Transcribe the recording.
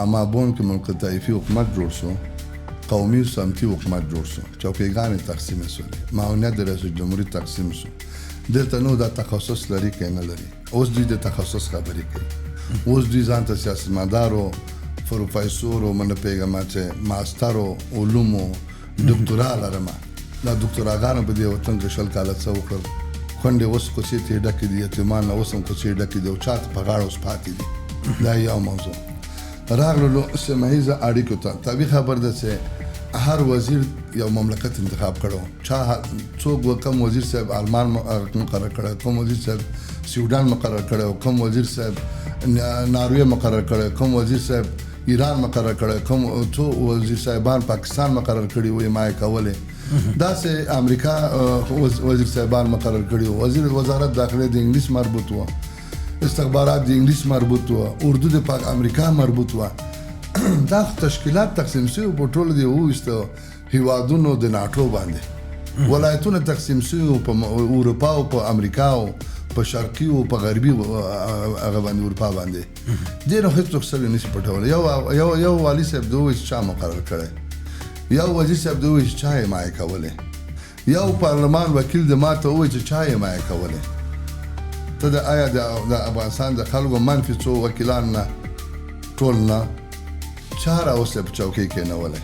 اما بون کې منقطعي حکومت جوړ شو قومي سمتي حکومت جوړ شو چوکیګانې تقسیم شولې معاونیت د رئیس جمهوریت تقسیم شو دلته نو دا تخصص لري که نه لري اوس دوی د تخصص خبرې کوي اوس دوی ځان ته سیاستمدارو پروفیسورو من پیغام چې ماسترو علومو دکتورا لرم دا دکتوراګانو په دې وطن کې شل کاله څه وکړ خونډې اوس کوڅې ته ډکې دي یتیمان اوس هم کوڅې ډکې دي او چاته په غاړه اوس پاتې دي دا یو موضوع راغلو سیمه ییزه اړیکو ته طبیعي خبر ده چې هر وزیر یو مملکت انتخاب کړو چا څوک کم وزیر صاحب آلمان مقرر کړی کوم وزیر صاحب سویډن مقرر کړی کوم وزیر صاحب ناروې مقرر کړی کوم وزیر صاحب ایران مقرر کړی کوم څو وزیر صاحبان پاکستان مقرر کړي وي ما کولې داسې امریکا وزیر صاحبان مقرر کړي وزیر وزارت داخله د انګلیس مربوط و استخبارات د انګلیس مربوط و اردو د پاک امریکا مربوط و دا تشکیلات تقسیم شوي په ټولو دې وویستو هیوادونو د ناټو باندې ولایتونه تقسیم شوي په اروپا او په امریکا او په شرقي او په غربي هغه باندې اروپا باندې دې نو هیڅ څوک سره نشي پټولی یو والي صاحب د وویل چا مقرر کړی یو وزیر صاحب د وویل چا یې مایع کولی یو پارلمان وکیل د ما ته وویل چې چا یې مایع کولی ته د آیا د افغانستان د خلکو منفي څو وکیلان نه ټول نه چا راوستی په چوکۍ کېنولی